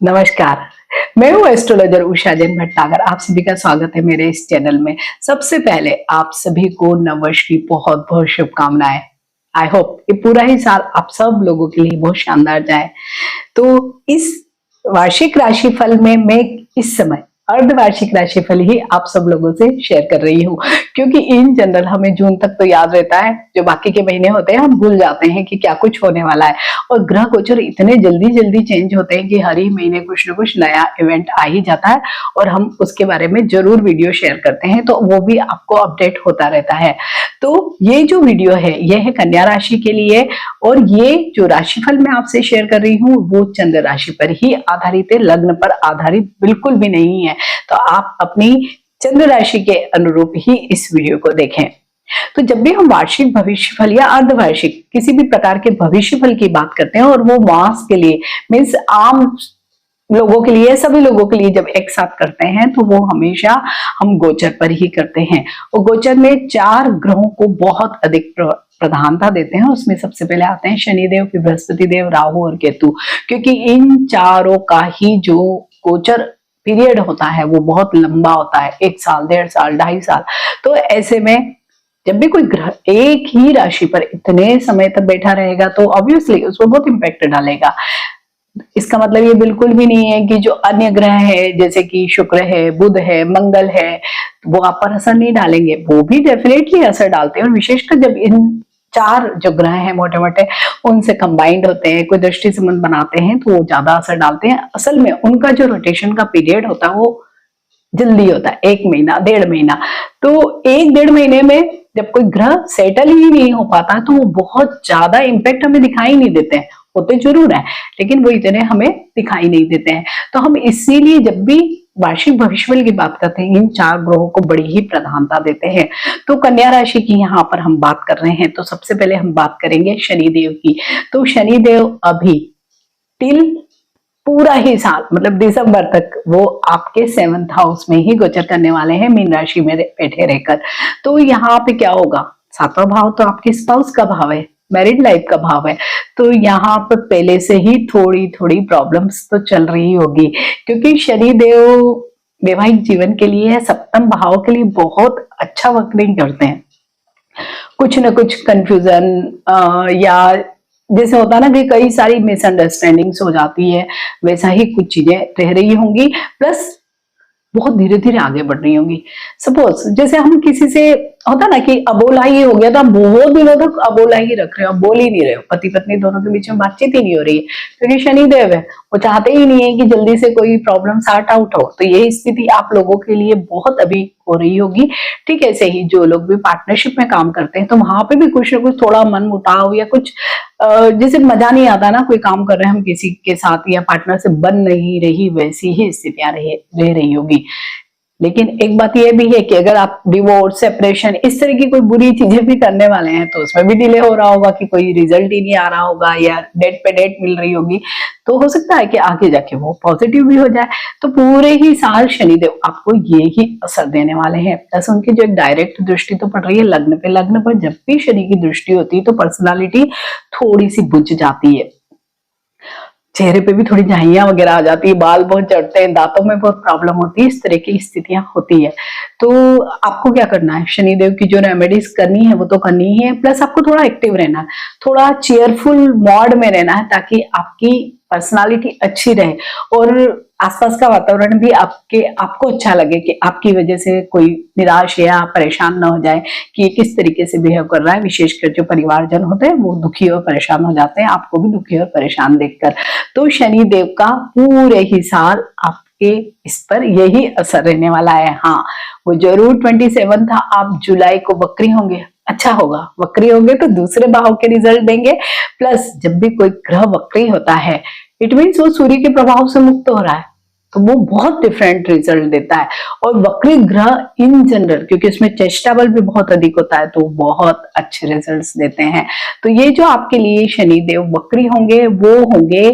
नमस्कार। मैं हूँ एस्ट्रोलॉजर उषा जैन भटनागर। आप सभी का स्वागत है मेरे इस चैनल में। सबसे पहले आप सभी को नववर्ष की बहुत बहुत शुभकामनाएं। आई होप ये पूरा ही साल आप सब लोगों के लिए बहुत शानदार जाए। तो इस वार्षिक राशिफल में मैं इस समय अर्धवार्षिक राशिफल ही आप सब लोगों से शेयर कर रही हूँ, क्योंकि इन जनरल हमें जून तक तो याद रहता है, जो बाकी के महीने होते हैं हम भूल जाते हैं कि क्या कुछ होने वाला है। और ग्रह गोचर इतने जल्दी जल्दी चेंज होते हैं कि हर ही महीने कुछ ना कुछ नया इवेंट आ ही जाता है और हम उसके बारे में जरूर वीडियो शेयर करते हैं, तो वो भी आपको अपडेट होता रहता है। तो ये जो वीडियो है ये है कन्या राशि के लिए, और ये जो राशिफल मैं आपसे शेयर कर रही हूँ वो चंद्र राशि पर ही आधारित है, लग्न पर आधारित बिल्कुल भी नहीं है। तो आप अपनी चंद्र राशि के अनुरूप ही इस वीडियो को देखें। तो जब भी हम वार्षिक भविष्यफल या अर्धवार्षिक किसी भी प्रकार के भविष्यफल की बात करते हैं, और वो मास के लिए मीन्स आम लोगों के लिए, सभी लोगों के लिए जब एक साथ करते हैं, तो वो हमेशा हम गोचर पर ही करते हैं। और गोचर में 4 ग्रहों को बहुत अधिक प्रधानता देते हैं। उसमें सबसे पहले आते हैं शनिदेव, फिर बृहस्पति देव, राहु और केतु, क्योंकि इन चारों का ही जो गोचर पीरियड होता है वो बहुत लंबा होता है, 1 साल, 1.5 साल, 2.5 साल। तो ऐसे में जब भी कोई ग्रह एक ही राशि पर इतने समय तक बैठा रहेगा तो ऑब्वियसली उसको बहुत इंपैक्ट डालेगा। इसका मतलब ये बिल्कुल भी नहीं है कि जो अन्य ग्रह है जैसे कि शुक्र है, बुध है, मंगल है, वो आप पर असर नहीं डालेंगे। वो भी डेफिनेटली असर डालते हैं, और विशेषकर जब इन 4 जो ग्रह हैं मोटे मोटे उनसे कंबाइंड होते हैं, कोई दृष्टि संबंध बनाते हैं, तो वो ज्यादा असर डालते हैं। असल में उनका जो रोटेशन का पीरियड होता है वो जल्दी होता है, 1 महीना, 1.5 महीना। तो 1-1.5 महीने में जब कोई ग्रह सेटल ही नहीं हो पाता तो वो बहुत ज्यादा इंपैक्ट हमें दिखाई नहीं देते हैं। होते जरूर है लेकिन वो इतने हमें दिखाई नहीं देते हैं। तो हम इसीलिए जब भी वार्षिक भविष्यफल की बात करते हैं इन 4 ग्रहों को बड़ी ही प्रधानता देते हैं। तो कन्या राशि की यहाँ पर हम बात कर रहे हैं, तो सबसे पहले हम बात करेंगे शनिदेव की। तो शनिदेव अभी टिल पूरा ही साल मतलब दिसंबर तक वो आपके 7th हाउस में ही गोचर करने वाले हैं, मीन राशि में बैठे रहकर। तो यहाँ पे क्या होगा, 7वां भाव तो आपके स्पाउस का भाव है, मैरिड लाइफ का भाव है। तो यहाँ पर पहले से ही थोड़ी थोड़ी प्रॉब्लम्स तो चल रही होगी, क्योंकि शनिदेव वैवाहिक जीवन के लिए, 7th भाव के लिए बहुत अच्छा वक्रिंग करते हैं। कुछ ना कुछ कंफ्यूजन या जैसे होता है ना कि कई सारी मिसअंडरस्टैंडिंग्स हो जाती है, वैसा ही कुछ चीजें रह रही होंगी, प्लस बहुत धीरे धीरे आगे बढ़ रही होंगी। सपोज जैसे हम किसी से होता ना कि अबोला ही हो गया, तो आप बहुत दिनों तक अबोला ही रख रहे हो, बोल ही नहीं रहे हो, पति पत्नी दोनों के बीच में बातचीत ही नहीं हो रही है, क्योंकि शनिदेव है, वो चाहते ही नहीं है कि जल्दी से कोई प्रॉब्लम सॉर्ट आउट हो। तो ये स्थिति आप लोगों के लिए बहुत अभी हो रही होगी। ठीक है, ऐसे ही जो लोग भी पार्टनरशिप में काम करते हैं तो वहां पे भी कुछ ना कुछ थोड़ा मन मुटाव या कुछ जैसे मजा नहीं आता ना, कोई काम कर रहे हैं हम किसी के साथ या पार्टनर से बन नहीं रही, वैसी ही स्थितियां रह रही होगी। लेकिन एक बात यह भी है कि अगर आप डिवोर्स, सेपरेशन, इस तरह की कोई बुरी चीजें भी करने वाले हैं तो उसमें भी डिले हो रहा होगा कि कोई रिजल्ट ही नहीं आ रहा होगा या डेट पे डेट मिल रही होगी। तो हो सकता है कि आगे जाके वो पॉजिटिव भी हो जाए। तो पूरे ही साल शनिदेव आपको ये ही असर देने वाले हैं। प्लस उनकी जो एक डायरेक्ट दृष्टि तो पड़ रही है लग्न पे। लग्न पर जब भी शनि की दृष्टि होती है तो पर्सनालिटी थोड़ी सी बुझ जाती है, चेहरे पे भी थोड़ी झाइयां वगैरह आ जाती है, बाल बहुत चढ़ते हैं, दांतों में बहुत प्रॉब्लम होती है, इस तरह की स्थितियां होती है। तो आपको क्या करना है, शनिदेव की जो रेमेडीज करनी है वो तो करनी ही है, प्लस आपको थोड़ा एक्टिव रहना है, थोड़ा चेयरफुल मोड में रहना है, ताकि आपकी पर्सनालिटी अच्छी रहे और आसपास का वातावरण भी आपको अच्छा लगे कि आपकी वजह से कोई निराश या परेशान ना हो जाए कि ये किस तरीके से बिहेव कर रहा है। विशेषकर जो परिवारजन होते हैं वो दुखी और परेशान हो जाते हैं, आपको भी दुखी और परेशान देखकर। तो शनिदेव का पूरे ही साल आपके इस पर यही असर रहने वाला है। हाँ, वो जरूर 27 था, आप जुलाई को वक्री होंगे, अच्छा होगा, वक्री होंगे तो दूसरे भाव के रिजल्ट देंगे। प्लस जब भी कोई ग्रह वक्री होता है इट मीन्स वो सूर्य के प्रभाव से मुक्त हो रहा है, तो वो बहुत डिफरेंट रिजल्ट देता है। और वक्री ग्रह इन जनरल, क्योंकि उसमें चेष्टा बल भी बहुत अधिक होता है, तो बहुत अच्छे रिजल्ट्स देते हैं। तो ये जो आपके लिए शनिदेव वक्री होंगे वो होंगे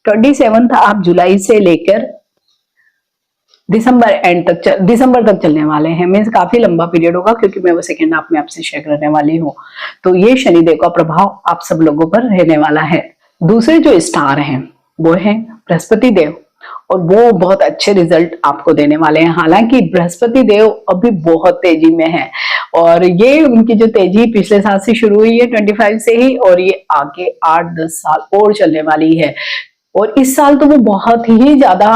27 आप जुलाई से लेकर दिसंबर तक चलने वाले हैं। मीन्स काफी लंबा पीरियड होगा, क्योंकि मैं वो सेकेंड हाफ में आपसे शेयर करने वाली हूँ। तो ये शनिदेव का प्रभाव आप सब लोगों पर रहने वाला है। दूसरे जो स्टार हैं वो है बृहस्पति देव और वो बहुत अच्छे रिजल्ट आपको देने वाले हैं। हालांकि बृहस्पति देव अभी बहुत तेजी में है और ये उनकी जो तेजी पिछले साल से शुरू हुई है 25 से ही, और ये आगे 8-10 साल और चलने वाली है। और इस साल तो वो बहुत ही ज्यादा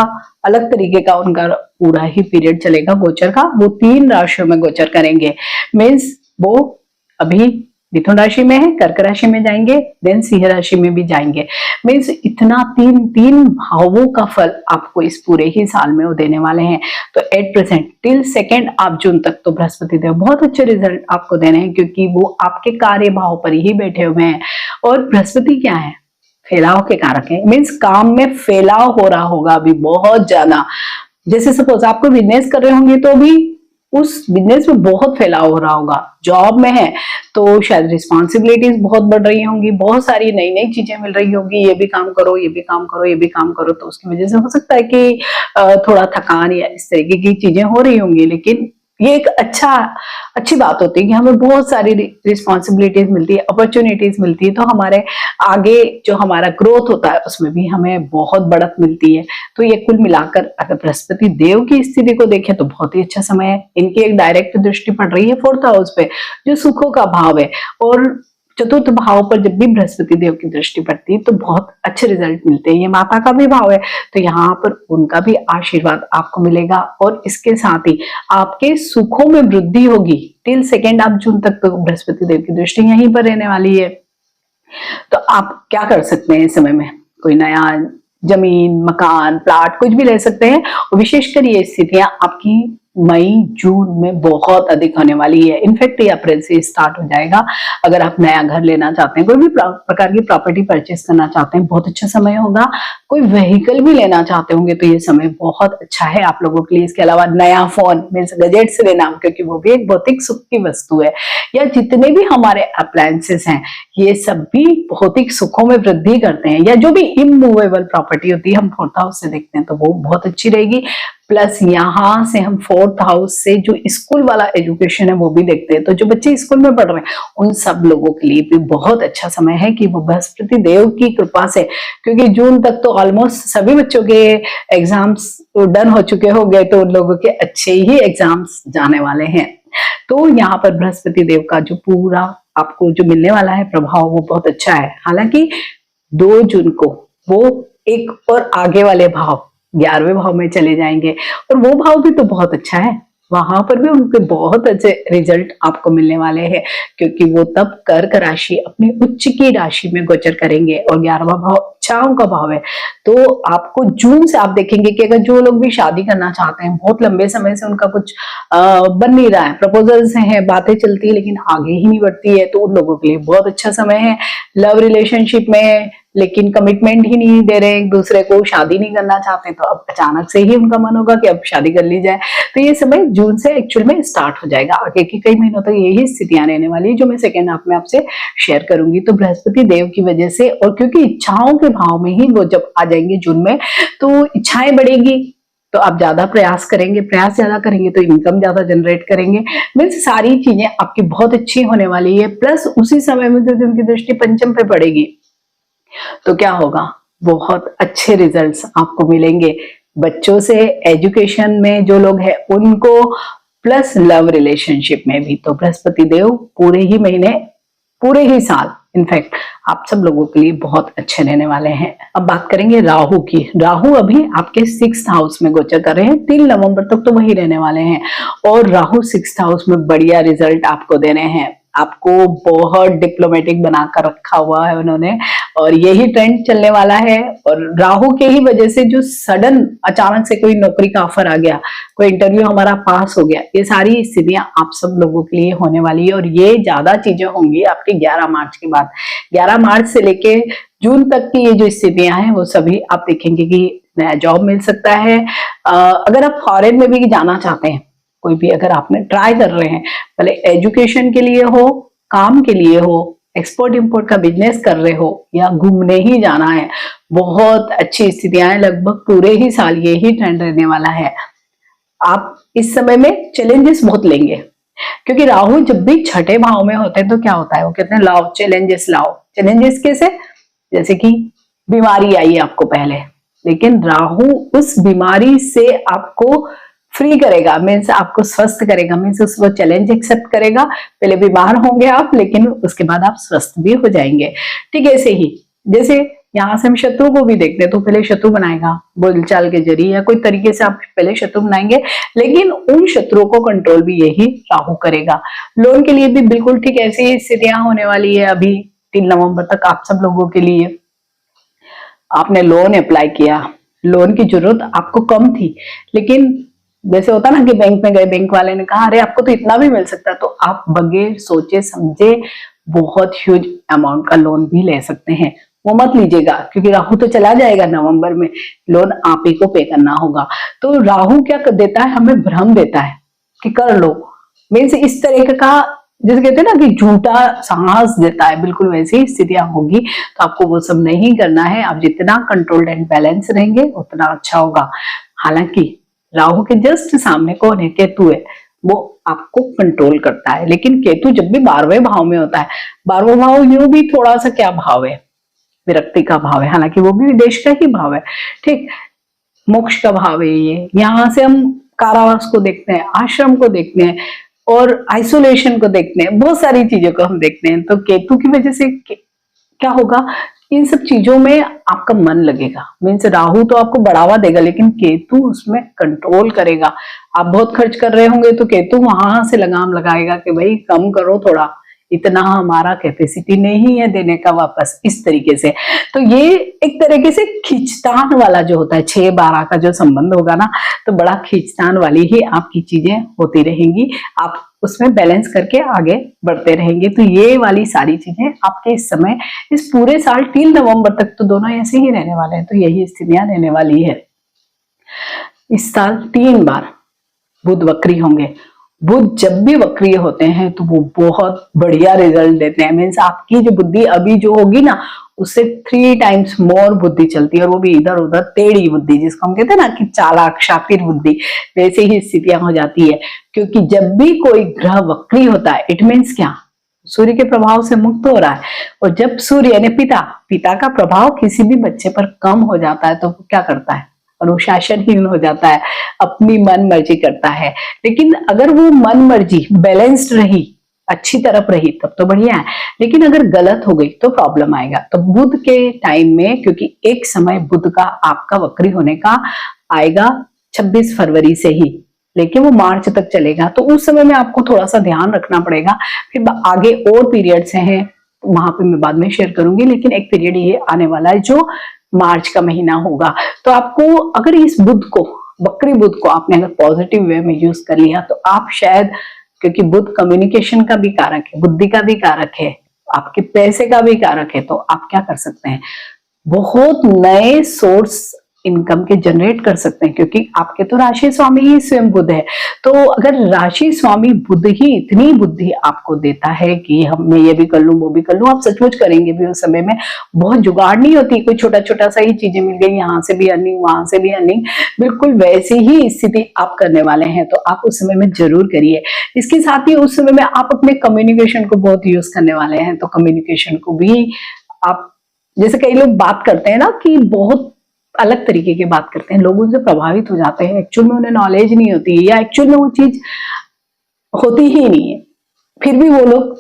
अलग तरीके का उनका पूरा ही पीरियड चलेगा गोचर का। वो 3 राशियों में गोचर करेंगे, मीन्स वो अभी मिथुन राशि में है, कर्क राशि में जाएंगे, देन सिंह राशि में भी जाएंगे। मीन्स इतना तीन भावों का फल आपको इस पूरे ही साल में वो देने वाले हैं। तो एट प्रेजेंट टिल 2 जून तक तो बृहस्पति देव बहुत अच्छे रिजल्ट आपको देने हैं, क्योंकि वो आपके कार्य भाव पर ही बैठे हुए हैं। और बृहस्पति क्या है, फैलाव के कारक है, मीन्स काम में फैलाव हो रहा होगा अभी बहुत ज्यादा। जैसे सपोज आपको बिजनेस कर रहे होंगे तो भी उस बिजनेस में बहुत फैलाव हो रहा होगा। जॉब में है तो शायद रिस्पॉन्सिबिलिटीज बहुत बढ़ रही होंगी, बहुत सारी नई नई चीजें मिल रही होंगी, ये भी काम करो, ये भी काम करो, ये भी काम करो। तो उसकी वजह से हो सकता है कि थोड़ा थकान या इस तरीके की चीजें हो रही होंगी। लेकिन ये एक अच्छी बात होती है कि हमें बहुत सारी रिस्पॉन्सिबिलिटीज मिलती है, अपॉर्चुनिटीज मिलती है, तो हमारे आगे जो हमारा ग्रोथ होता है उसमें भी हमें बहुत बढ़त मिलती है। तो ये कुल मिलाकर अगर बृहस्पति देव की स्थिति को देखें तो बहुत ही अच्छा समय है। इनकी एक डायरेक्ट दृष्टि पड़ रही है 4th हाउस पे, जो सुखों का भाव है। और 4th भाव पर जब भी बृहस्पति देव की दृष्टि पड़ती है तो बहुत अच्छे रिजल्ट मिलते हैं। ये माता का भी भाव है, तो यहाँ पर उनका भी आशीर्वाद आपको मिलेगा। और इसके साथ ही आपके सुखों में वृद्धि होगी टिल 2 जून तक। तो बृहस्पति देव की दृष्टि यहीं पर रहने वाली है। तो आप क्या कर सकते हैं इस समय में, कोई नया जमीन, मकान, प्लाट कुछ भी ले सकते हैं। और विशेषकर ये स्थितियां आपकी मई जून में बहुत अधिक होने वाली है। इनफैक्ट ये अप्रैल से स्टार्ट हो जाएगा। अगर आप नया घर लेना चाहते हैं, कोई भी प्रकार की प्रॉपर्टी परचेस करना चाहते हैं, बहुत अच्छा समय होगा। कोई व्हीकल भी लेना चाहते होंगे तो ये समय बहुत अच्छा है आप लोगों के लिए। इसके अलावा नया फोन मीन्स गजेट से लेना, क्योंकि वो भी एक भौतिक सुख की वस्तु है। या जितने भी हमारे अप्लायंसेस हैं ये सब भी भौतिक सुखों में वृद्धि करते हैं। या जो भी इमूवेबल प्रॉपर्टी होती है हम 4th हाउस से देखते हैं तो वो बहुत अच्छी रहेगी। प्लस यहाँ से हम 4th हाउस से जो स्कूल वाला एजुकेशन है वो भी देखते हैं। तो जो बच्चे स्कूल में पढ़ रहे हैं उन सब लोगों के लिए भी बहुत अच्छा समय है कि वो बृहस्पति देव की कृपा से, क्योंकि जून तक तो ऑलमोस्ट सभी बच्चों के एग्जाम्स डन हो चुके होंगे, तो उन लोगों के अच्छे ही एग्जाम्स जाने वाले हैं। तो यहाँ पर बृहस्पति देव का जो पूरा आपको जो मिलने वाला है प्रभाव वो बहुत अच्छा है। हालांकि 2 जून को वो एक और आगे वाले भाव 11वें भाव में चले जाएंगे, और वो भाव भी तो बहुत अच्छा है। वहां पर भी उनके बहुत अच्छे रिजल्ट आपको मिलने वाले हैं, क्योंकि वो तब कर्क राशि अपनी उच्च की राशि में गोचर करेंगे। और 11वां भाव इच्छाओं का भाव है। तो आपको जून से आप देखेंगे कि अगर जो लोग भी शादी करना चाहते हैं, बहुत लंबे समय से उनका कुछ बन नहीं रहा है, प्रपोजल्स हैं, बातें चलती है लेकिन आगे ही नहीं बढ़ती है, तो उन लोगों के लिए बहुत अच्छा समय है। लव रिलेशनशिप में लेकिन कमिटमेंट ही नहीं दे रहे एक दूसरे को, शादी नहीं करना चाहते, तो अब अचानक से ही उनका मन होगा कि अब शादी कर ली जाए। तो ये समय जून से एक्चुअल में स्टार्ट हो जाएगा। आगे की कई महीनों तक यही स्थितियां रहने वाली है, जो मैं सेकेंड हाफ में आपसे शेयर करूंगी। तो बृहस्पति देव की वजह से, और क्योंकि इच्छाओं के भाव में ही वो जब आ जाएंगे जून में, तो इच्छाएं बढ़ेगी, तो आप ज्यादा प्रयास करेंगे, प्रयास ज्यादा करेंगे तो इनकम ज्यादा जनरेट करेंगे। मीन्स सारी चीजें आपकी बहुत अच्छी होने वाली है। प्लस उसी समय में क्योंकि उनकी दृष्टि पंचम पे पड़ेगी तो क्या होगा, बहुत अच्छे रिजल्ट्स आपको मिलेंगे। बच्चों से, एजुकेशन में जो लोग हैं उनको, प्लस लव रिलेशनशिप में भी। तो बृहस्पति देव पूरे ही महीने, पूरे ही साल इनफैक्ट आप सब लोगों के लिए बहुत अच्छे रहने वाले हैं। अब बात करेंगे राहु की। राहु अभी आपके 6th हाउस में गोचर कर रहे हैं, 3 नवंबर तक तो वही रहने वाले हैं। और राहु 6th हाउस में बढ़िया रिजल्ट आपको दे रहे हैं। आपको बहुत डिप्लोमेटिक बनाकर रखा हुआ है उन्होंने, और यही ट्रेंड चलने वाला है। और राहु के ही वजह से जो सडन अचानक से कोई नौकरी का ऑफर आ गया, कोई इंटरव्यू हमारा पास हो गया, ये सारी स्थितियां आप सब लोगों के लिए होने वाली है। और ये ज्यादा चीजें होंगी आपके 11 मार्च के बाद। 11 मार्च से लेके जून तक की ये जो स्थितियां हैं वो सभी आप देखेंगे कि नया जॉब मिल सकता है। अगर आप फॉरेन में भी जाना चाहते हैं, कोई भी अगर आपने ट्राई कर रहे हैं, भले एजुकेशन के लिए हो, काम के लिए हो, एक्सपोर्ट इंपोर्ट का बिजनेस कर रहे हो, या घूमने ही जाना है, बहुत अच्छी स्थितियां हैं। लगभग पूरे ही साल ये ही ट्रेंड रहने वाला है। आप इस समय में चैलेंजेस बहुत लेंगे, क्योंकि राहु जब भी 6ठे भाव में होते हैं तो क्या होता है, वो कहते हैं लाओ चैलेंजेस लाओ। चैलेंजेस कैसे, जैसे कि बीमारी आई आपको पहले, लेकिन राहु उस बीमारी से आपको फ्री करेगा, मीन्स आपको स्वस्थ करेगा, मीन्स उस वो चैलेंज एक्सेप्ट करेगा। पहले बीमार होंगे आप, लेकिन उसके बाद आप स्वस्थ भी हो जाएंगे। ठीक है, ऐसे ही जैसे यहाँ से हम शत्रु को भी देखते हैं तो पहले शत्रु बनाएगा, बोलचाल के जरिए या कोई तरीके से आप पहले शत्रु बनाएंगे, लेकिन उन शत्रुओं को कंट्रोल भी यही राहु करेगा। लोन के लिए भी बिल्कुल ठीक ऐसी स्थितियां होने वाली है अभी 3 नवंबर तक आप सब लोगों के लिए। आपने लोन अप्लाई किया, लोन की जरूरत आपको कम थी, लेकिन जैसे होता ना कि बैंक में गए, बैंक वाले ने कहा अरे आपको तो इतना भी मिल सकता है, तो आप बगैर सोचे समझे बहुत ह्यूज अमाउंट का लोन भी ले सकते हैं। वो मत लीजिएगा, क्योंकि राहु तो चला जाएगा नवंबर में, लोन आप ही को पे करना होगा। तो राहु क्या कर देता है, हमें भ्रम देता है कि कर लो, मीन्स इस तरह का, जैसे कहते हैं ना कि झूठा साहस देता है, बिल्कुल वैसी स्थितियां होगी। तो आपको वो सब नहीं करना है। आप जितना कंट्रोल्ड एंड बैलेंस रहेंगे उतना अच्छा होगा। हालांकि राहु के जस्ट सामने कौन है, केतु है, वो आपको कंट्रोल करता है। लेकिन केतु जब भी 12वें भाव में होता है, 12वां भाव यूं भी थोड़ा सा क्या भाव है, विरक्ति का भाव है, हालांकि वो भी विदेश का ही भाव है। ठीक, मोक्ष का भाव है ये। यहाँ से हम कारावास को देखते हैं, आश्रम को देखते हैं और आइसोलेशन को देखते हैं, बहुत सारी चीजों को हम देखते हैं। तो केतु की वजह से क्या होगा, इन सब चीजों में आपका मन लगेगा। मीन्स राहु तो आपको बढ़ावा देगा, लेकिन केतु उसमें कंट्रोल करेगा। आप बहुत खर्च कर रहे होंगे तो केतु वहां से लगाम लगाएगा कि भाई कम करो थोड़ा, इतना हमारा कैपेसिटी नहीं है देने का वापस, इस तरीके से। तो ये एक तरीके से खींचतान वाला जो होता है, 6-12 का जो संबंध होगा ना, तो बड़ा खींचतान वाली ही आपकी चीजें होती रहेंगी। आप उसमें बैलेंस करके आगे बढ़ते रहेंगे। तो ये वाली सारी चीजें आपके इस समय, इस पूरे साल 3 नवंबर तक तो दोनों ऐसे ही रहने वाले हैं। तो यही स्थितियां रहने वाली है। इस साल 3 बार बुध वक्री होंगे। बुध जब भी वक्रिय होते हैं तो वो बहुत बढ़िया रिजल्ट देते हैं। मीन्स आपकी जो बुद्धि अभी जो होगी ना, उससे 3 टाइम्स मोर बुद्धि चलती है, और वो भी इधर उधर टेढ़ी बुद्धि, जिसको हम कहते हैं ना कि चालाक शातिर बुद्धि, वैसे ही स्थितियां हो जाती है। क्योंकि जब भी कोई ग्रह वक्री होता है, इट मीन्स क्या, सूर्य के प्रभाव से मुक्त हो रहा है। और जब सूर्य यानी पिता का प्रभाव किसी भी बच्चे पर कम हो जाता है तो वो क्या करता है, अनुशासनहीन हो जाता है, अपनी मन मर्जी करता है। लेकिन अगर वो मन मर्जी बैलेंस्ड रही, अच्छी तरफ रही, तब तो बढ़िया है। लेकिन अगर गलत हो गई तो प्रॉब्लम आएगा। तो बुध के टाइम में, क्योंकि एक समय बुध का आपका वक्री होने का आएगा 26 फरवरी से ही, लेकिन वो मार्च तक चलेगा। तो उस समय में आपको थोड़ा सा ध्यान रखना पड़ेगा। फिर आगे और पीरियड्स हैं, वहां पे मैं बाद में शेयर करूंगी। लेकिन एक पीरियड ये आने वाला है जो मार्च का महीना होगा। तो आपको अगर इस बुध को, वक्री बुध को आपने अगर पॉजिटिव वे में यूज कर लिया, तो आप शायद, क्योंकि बुध कम्युनिकेशन का भी कारक है, बुद्धि का भी कारक है, आपके पैसे का भी कारक है, तो आप क्या कर सकते हैं, बहुत नए सोर्स इनकम के जनरेट कर सकते हैं। क्योंकि आपके तो राशि स्वामी ही स्वयं बुध है। तो अगर राशि स्वामी बुध ही इतनी बुद्धि आपको देता है कि हम मैं ये भी कर लूं, वो भी कर लूं, आप सचमुच करेंगे भी। उस समय में बहुत जुगाड़ नहीं होती, कोई छोटा छोटा सा ही चीजें मिल गई, यहाँ से भी अर्निंग, वहां से भी अर्निंग, बिल्कुल वैसे ही स्थिति आप करने वाले हैं। तो आप उस समय में जरूर करिए। इसके साथ ही उस समय में आप अपने कम्युनिकेशन को बहुत यूज करने वाले हैं। तो कम्युनिकेशन को भी आप, जैसे कई लोग बात करते हैं ना कि बहुत अलग तरीके की बात करते हैं, लोग उनसे प्रभावित हो जाते हैं। एक्चुअल में उन्हें नॉलेज नहीं होती है, या एक्चुअल में वो चीज होती ही नहीं है, फिर भी वो लोग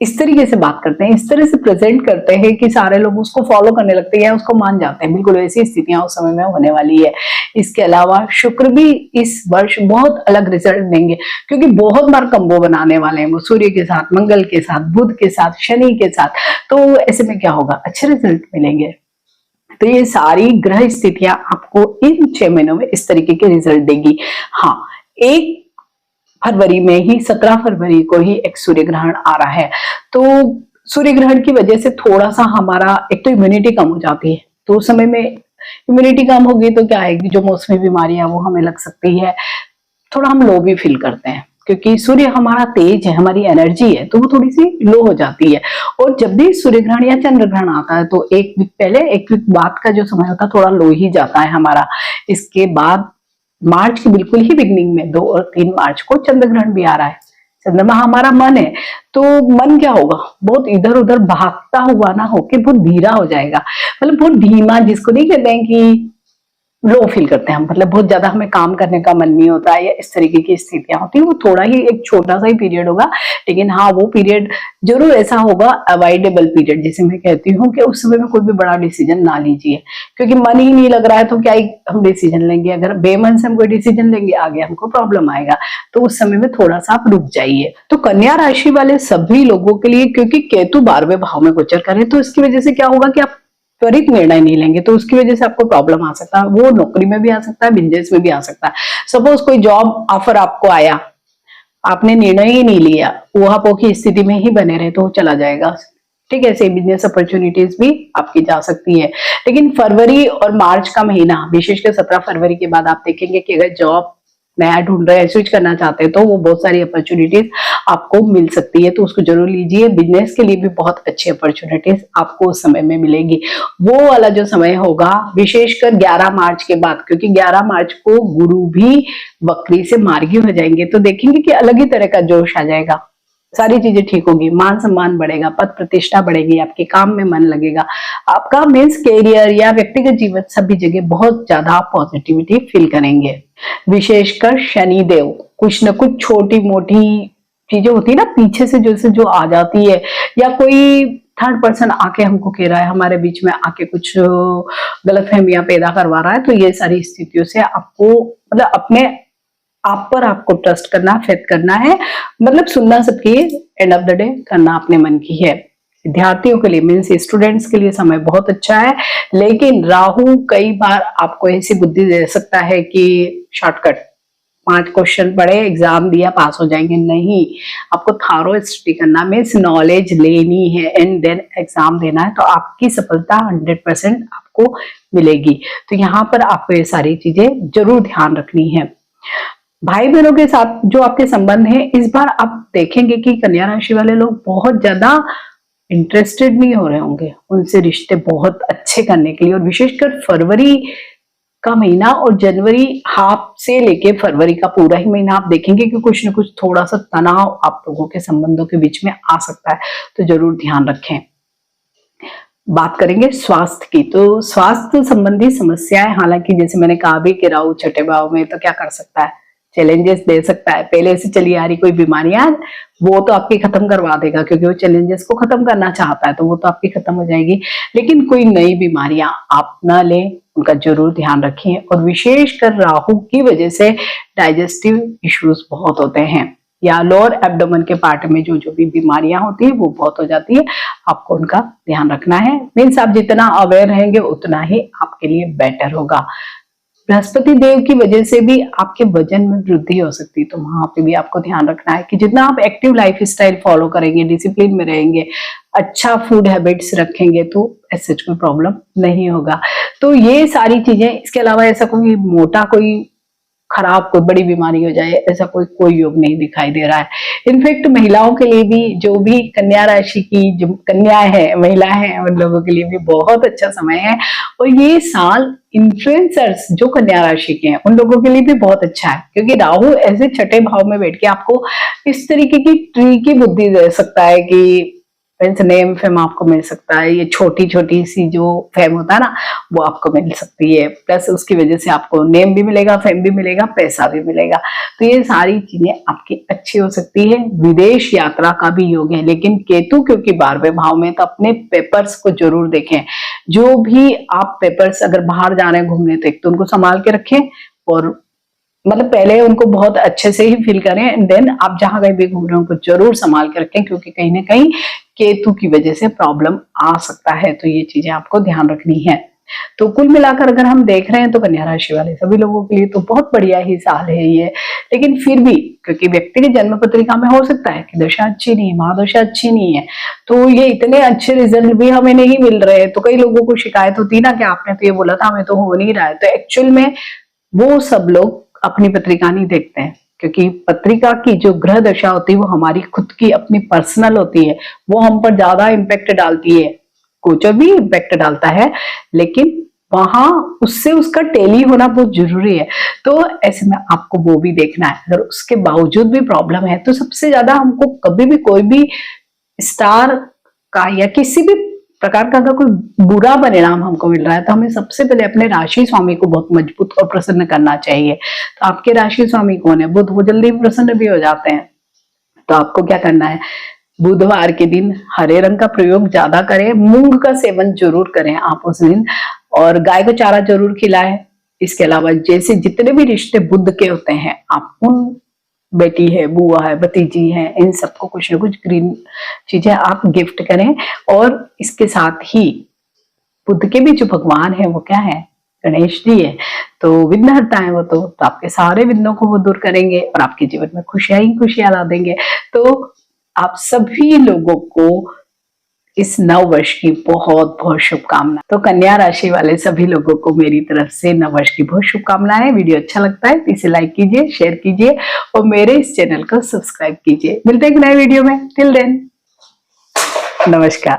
इस तरीके से बात करते हैं, इस तरह से प्रेजेंट करते हैं कि सारे लोग उसको फॉलो करने लगते हैं या उसको मान जाते हैं। बिल्कुल वैसी स्थितियां उस समय में होने वाली है। इसके अलावा शुक्र भी इस वर्ष बहुत अलग रिजल्ट देंगे, क्योंकि बहुत बार कंबो बनाने वाले हैं वो, सूर्य के साथ, मंगल के साथ, बुध के साथ, शनि के साथ। तो ऐसे में क्या होगा, अच्छे रिजल्ट मिलेंगे। तो ये सारी ग्रह स्थितियां आपको इन 6 महीनों में इस तरीके के रिजल्ट देगी। हाँ, 1 फरवरी में ही, 17 फरवरी को ही एक सूर्य ग्रहण आ रहा है। तो सूर्य ग्रहण की वजह से थोड़ा सा हमारा, एक तो इम्यूनिटी कम हो जाती है। तो उस समय में इम्यूनिटी कम होगी तो क्या है, जो मौसमी बीमारियां वो हमें लग सकती है, थोड़ा हम लो भी फील करते हैं, क्योंकि सूर्य हमारा तेज है, हमारी एनर्जी है, तो वो थोड़ी सी लो हो जाती है। और जब भी सूर्य ग्रहण या चंद्र ग्रहण आता है तो 1 वीक पहले, 1 वीक बाद का जो समय होता है थोड़ा लो ही जाता है हमारा। इसके बाद मार्च की बिल्कुल ही बिगनिंग में 2 और 3 मार्च को चंद्र ग्रहण भी आ रहा है। चंद्रमा हमारा मन है, तो मन क्या होगा, बहुत इधर उधर भागता हुआ ना होके बहुत धीरा हो जाएगा, मतलब बहुत धीमा, जिसको नहीं कहते हैं कि लो फील करते हैं हम, मतलब बहुत ज्यादा हमें काम करने का मन नहीं होता है या इस तरीके की स्थितियां होती है। वो थोड़ा ही एक छोटा सा ही पीरियड होगा, लेकिन हाँ वो पीरियड जरूर ऐसा होगा अवॉइडेबल पीरियड, जिसे मैं कहती हूँ कि उस समय में कोई भी बड़ा डिसीजन ना लीजिए, क्योंकि मन ही नहीं लग रहा है तो क्या ही हम डिसीजन लेंगे। अगर बेमन से हम कोई डिसीजन लेंगे आगे हमको प्रॉब्लम आएगा, तो उस समय में थोड़ा सा आप रुक जाइए। तो कन्या राशि वाले सभी लोगों के लिए, क्योंकि केतु 12वें भाव में गोचर करे, तो इसकी वजह से क्या होगा कि आप त्वरित निर्णय नहीं लेंगे, तो उसकी वजह से आपको प्रॉब्लम आ सकता है। वो नौकरी में भी आ सकता है, बिजनेस में भी आ सकता है। सपोज कोई जॉब ऑफर आपको आया, आपने निर्णय ही नहीं लिया, ऊहापोह की स्थिति में ही बने रहे, तो वो चला जाएगा। ठीक है, ऐसे बिजनेस अपॉर्चुनिटीज भी आपकी जा सकती है। लेकिन फरवरी और मार्च का महीना, विशेषकर 17 फरवरी के बाद आप देखेंगे कि अगर जॉब नया ढूंढ रहे हैं, स्विच करना चाहते हैं, तो वो बहुत सारी अपॉर्चुनिटीज आपको मिल सकती है, तो उसको जरूर लीजिए। बिजनेस के लिए भी बहुत अच्छी अपॉर्चुनिटीज आपको उस समय में मिलेगी। वो वाला जो समय होगा विशेषकर 11 मार्च के बाद, क्योंकि 11 मार्च को गुरु भी वक्री से मार्गी हो जाएंगे, तो देखेंगे कि अलग ही तरह का जोश आ जाएगा, सारी चीजें ठीक होगी, मान सम्मान बढ़ेगा, पद प्रतिष्ठा बढ़ेगी, आपके काम में मन लगेगा, आपका मीन्स कैरियर या व्यक्तिगत जीवन सभी जगह बहुत ज्यादा पॉजिटिविटी फील करेंगे। विशेषकर शनि देव कुछ न कुछ छोटी मोटी चीजें होती है ना पीछे से जैसे जो आ जाती है, या कोई थर्ड पर्सन आके हमको कह रहा है, हमारे बीच में आके कुछ गलतफहमियां पैदा करवा रहा है, तो ये सारी स्थितियों से आपको मतलब अपने आप पर आपको ट्रस्ट करना, फेथ करना है, मतलब सुनना सबकी, एंड ऑफ द डे करना अपने मन की है। विद्यार्थियों के लिए मीन्स स्टूडेंट्स के लिए समय बहुत अच्छा है, लेकिन राहु कई बार आपको ऐसी बुद्धि दे सकता है कि शॉर्टकट 5 क्वेश्चन पढ़े, एग्जाम दिया, पास हो जाएंगे, नहीं। आपको थारो स्टडी करना, मीन्स नॉलेज लेनी है एंड देन एग्जाम देना है, तो आपकी सफलता 100% आपको मिलेगी। तो यहाँ पर आपको ये सारी चीजें जरूर ध्यान रखनी है। भाई बहनों के साथ जो आपके संबंध है, इस बार आप देखेंगे कि कन्या राशि वाले लोग बहुत ज्यादा इंटरेस्टेड नहीं हो रहे होंगे उनसे रिश्ते बहुत अच्छे करने के लिए, और विशेषकर फरवरी का महीना और जनवरी हाफ से लेके फरवरी का पूरा ही महीना आप देखेंगे कि कुछ न कुछ थोड़ा सा तनाव आप लोगों के संबंधों के बीच में आ सकता है, तो जरूर ध्यान रखें। बात करेंगे स्वास्थ्य की, तो स्वास्थ्य संबंधी समस्याएं, हालांकि जैसे मैंने कहा भी कि राहु छठे भाव में, तो क्या कर सकता है, चैलेंजेस दे सकता है। पहले से चली आ रही कोई बीमारियां वो तो आपकी खत्म करवा देगा, क्योंकि वो चैलेंजेस को खत्म करना चाहता है, तो वो तो आपकी खत्म हो जाएगी। लेकिन कोई नई बीमारियां आप ना लें, उनका जरूर ध्यान रखें। और विशेषकर राहु की वजह से डाइजेस्टिव इश्यूज बहुत होते हैं, या लोअर एब्डोमेन के पार्ट में जो जो भी बीमारियां होती है वो बहुत हो जाती है, आपको उनका ध्यान रखना है। मीन्स आप जितना अवेयर रहेंगे उतना ही आपके लिए बेटर होगा। बृहस्पति देव की वजह से भी आपके वजन में वृद्धि हो सकती है, तो वहां पे भी आपको ध्यान रखना है कि जितना आप एक्टिव लाइफ स्टाइल फॉलो करेंगे, डिसिप्लिन में रहेंगे, अच्छा फूड हैबिट्स रखेंगे, तो ऐसे कोई प्रॉब्लम नहीं होगा। तो ये सारी चीजें, इसके अलावा ऐसा कोई मोटा कोई खराब कोई बड़ी बीमारी हो जाए, ऐसा कोई योग नहीं दिखाई दे रहा है। इनफैक्ट महिलाओं के लिए भी, जो भी कन्या राशि की जो कन्या है, महिला है, उन लोगों के लिए भी बहुत अच्छा समय है। और ये साल इन्फ्लुएंसर्स जो कन्या राशि के हैं उन लोगों के लिए भी बहुत अच्छा है, क्योंकि राहु ऐसे छठे भाव में बैठ के आपको इस तरीके की ट्री की बुद्धि दे सकता है कि नेम फेम आपको मिल सकता है। ये छोटी छोटी सी जो फेम होता है ना, वो आपको मिल सकती है, प्लस उसकी वजह से आपको नेम भी मिलेगा, फेम भी मिलेगा, पैसा भी मिलेगा। तो ये सारी चीजें आपकी अच्छी हो सकती है। विदेश यात्रा का भी योग है, लेकिन केतु क्योंकि 12वें भाव में, तो अपने पेपर्स को जरूर देखें। जो भी आप पेपर्स अगर बाहर जा रहे हैं घूमने, तो एक तो उनको संभाल के रखें, और मतलब पहले उनको बहुत अच्छे से ही फील करें, एंड देन आप जहां कहीं भी घूम रहे हैं उनको जरूर संभाल के रखें, क्योंकि कहीं ना कहीं केतु की वजह से प्रॉब्लम आ सकता है। तो ये चीजें आपको ध्यान रखनी है। तो कुल मिलाकर अगर हम देख रहे हैं तो कन्या राशि वाले सभी लोगों के लिए तो बहुत बढ़िया ही साल है ये। लेकिन फिर भी क्योंकि व्यक्ति की जन्म पत्रिका में हो सकता है कि दशा अच्छी नहीं है, महादशा अच्छी नहीं है, तो ये इतने अच्छे रिजल्ट भी हमें नहीं मिल रहे। तो कई लोगों को शिकायत होती है ना कि आपने तो ये बोला था, हमें तो हो नहीं रहा है। तो एक्चुअल में वो सब लोग अपनी पत्रिका नहीं देखते हैं, क्योंकि पत्रिका की जो ग्रह दशा होती है वो हमारी खुद की अपनी पर्सनल होती है, वो हम पर ज्यादा इम्पैक्ट डालती है। गोचर भी इम्पैक्ट डालता है, लेकिन वहां उससे उसका टेली होना बहुत जरूरी है। तो ऐसे में आपको वो भी देखना है। अगर उसके बावजूद भी प्रॉब्लम है, तो सबसे ज्यादा हमको कभी भी कोई भी स्टार का या किसी भी प्रकार का अगर कोई बुरा परिणाम हमको मिल रहा है तो हमें सबसे पहले अपने राशि स्वामी को बहुत मजबूत और प्रसन्न करना चाहिए। तो आपके राशि स्वामी कौन है? बुध। वो जल्दी प्रसन्न भी हो जाते हैं। तो आपको क्या करना है, बुधवार के दिन हरे रंग का प्रयोग ज्यादा करें, मूंग का सेवन जरूर करें आप उस दिन, और गाय को चारा जरूर खिलाएं। इसके अलावा जैसे जितने भी रिश्ते बुध के होते हैं, आप उन बेटी है, बुआ है, भतीजी है, इन सबको कुछ ना कुछ ग्रीन चीजें आप गिफ्ट करें। और इसके साथ ही बुध के भी जो भगवान है वो क्या है, गणेश जी है। तो विघ्नहर्ता है वो, तो आपके सारे विघ्नों को वो दूर करेंगे और आपके जीवन में खुशियां ही खुशियां ला देंगे। तो आप सभी लोगों को इस नव वर्ष की बहुत बहुत शुभकामनाएं। तो कन्या राशि वाले सभी लोगों को मेरी तरफ से नव वर्ष की बहुत शुभकामनाएं। वीडियो अच्छा लगता है तो इसे लाइक कीजिए, शेयर कीजिए और मेरे इस चैनल को सब्सक्राइब कीजिए। मिलते हैं एक नए वीडियो में। टिल देन, नमस्कार।